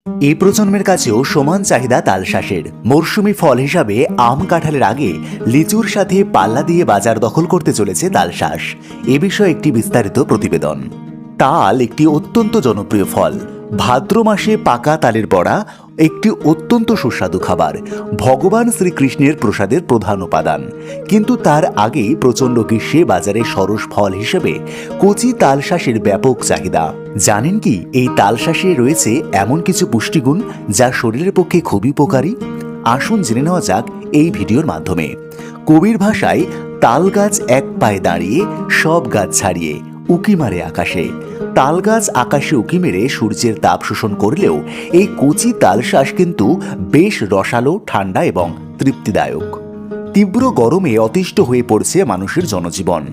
এই প্রজন্মের কাছেও সমান চাহিদা তালশাঁসের। মরশুমি ফল হিসাবে আম কাঁঠালের আগে লিচুর সাথে পাল্লা দিয়ে বাজার দখল করতে চলেছে তালশাঁস। এ বিষয়ে একটি বিস্তারিত প্রতিবেদন। তাল একটি অত্যন্ত জনপ্রিয় ফল। ভাদ্র মাসে পাকা তালের বড়া একটি অত্যন্ত সুস্বাদু খাবার, ভগবান শ্রীকৃষ্ণের প্রসাদের প্রধান উপাদান। কিন্তু তার আগেই প্রচণ্ড গ্রীষ্মে বাজারে সরস ফল হিসেবে কচি তালশাঁসের ব্যাপক চাহিদা। জানেন কি এই তালশাঁসে রয়েছে এমন কিছু পুষ্টিগুণ যা শরীরের পক্ষে খুবই উপকারী? আসুন জেনে নেওয়া যাক এই ভিডিওর মাধ্যমে। কবির ভাষায়, তাল গাছ এক পায়ে দাঁড়িয়ে সব গাছ ছাড়িয়ে উকি মারে আকাশে। তাল গাছ আকাশে উকি মেরে সূর্যের তাপ শোষণ করলেও এই কচি তালশাঁস কিন্তু বেশ রসালো, ঠান্ডা এবং তৃপ্তিদায়ক। তীব্র গরমে অতিষ্ঠ হয়ে পড়ছে মানুষের জনজীবন।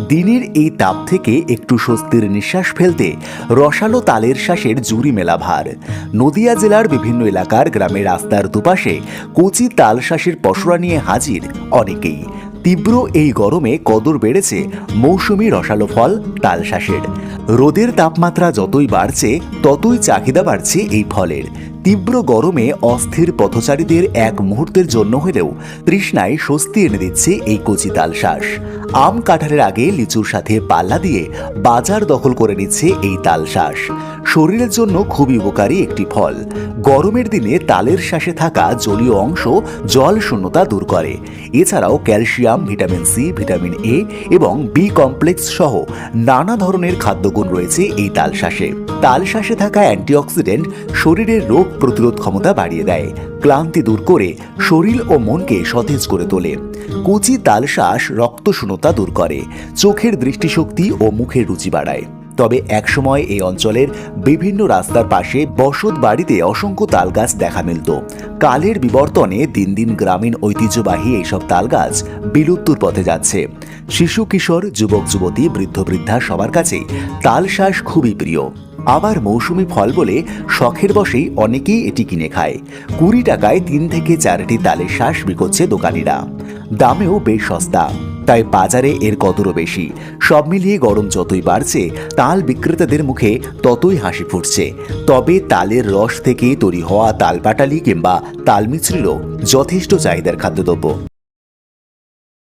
দিনের এই তাপ থেকে একটু স্বস্তির নিঃশ্বাস ফেলতে রসালো তালের শাঁসের জুড়ি মেলা ভার। নদিয়া জেলার বিভিন্ন এলাকার গ্রামের রাস্তার দুপাশে কচি তালশাঁসের পসরা নিয়ে হাজির অনেকেই। তীব্র এই গরমে কদর বেড়েছে মৌসুমি রসালো ফল তালশাঁসের। রোদের তাপমাত্রা যতই বাড়ছে ততই চাহিদা বাড়ছে এই ফলের। তীব্র গরমে অস্থির পথচারীদের এক মুহূর্তের জন্য হলেও তৃষ্ণায় স্বস্তি এনে দিচ্ছে এই কচি তালশাঁস। আম কাঁঠালের আগে লিচুর সাথে পাল্লা দিয়ে বাজার দখল করে নিচ্ছে এই তালশাঁস। শরীরের জন্য খুবই উপকারী একটি ফল। গরমের দিনে তালের শাঁসে থাকা জলীয় অংশ জল শূন্যতা দূর করে। এছাড়াও calcium, vitamin C, vitamin A এবং বি কমপ্লেক্স সহ নানা ধরনের খাদ্যগুণ রয়েছে এই তালশাঁসে। তালশাঁসে থাকা অ্যান্টিঅক্সিডেন্ট শরীরের রোগ প্রতিরোধ ক্ষমতা বাড়িয়ে দেয়, ক্লান্তি দূর করে শরীর ও মনকে সতেজ করে তোলে। কচি তালশাঁস রক্ত শূন্যতা দূর করে, চোখের দৃষ্টিশক্তি ও মুখের রুচি বাড়ায়। তবে একসময় এই অঞ্চলের বিভিন্ন রাস্তার পাশে বসত বাড়িতে অসংখ্য তালগাছ দেখা মিলত। কালের বিবর্তনে দিন দিন গ্রামীণ ঐতিহ্যবাহী এইসব তালগাছ বিলুপ্তির পথে যাচ্ছে। শিশু, কিশোর, যুবক, যুবতী, বৃদ্ধ, বৃদ্ধা সবার কাছেই তালশাঁস খুবই প্রিয়। আবার মৌসুমি ফল বলে শখের বশেই অনেকেই এটি কিনে খায়। 20 টাকায় 3 থেকে 4টি তালের শাঁস বিকোচ্ছে দোকানিরা। দামেও বেশ সস্তা, তাই বাজারে এর কদরও বেশি। সব মিলিয়ে গরম যতই বাড়ছে তাল বিক্রেতাদের মুখে ততই হাসি ফুটছে। তবে তালের রস থেকে তৈরি হওয়া তালপাটালি কিংবা তাল মিছরিরও যথেষ্ট চাহিদার খাদ্যদ্রব্য।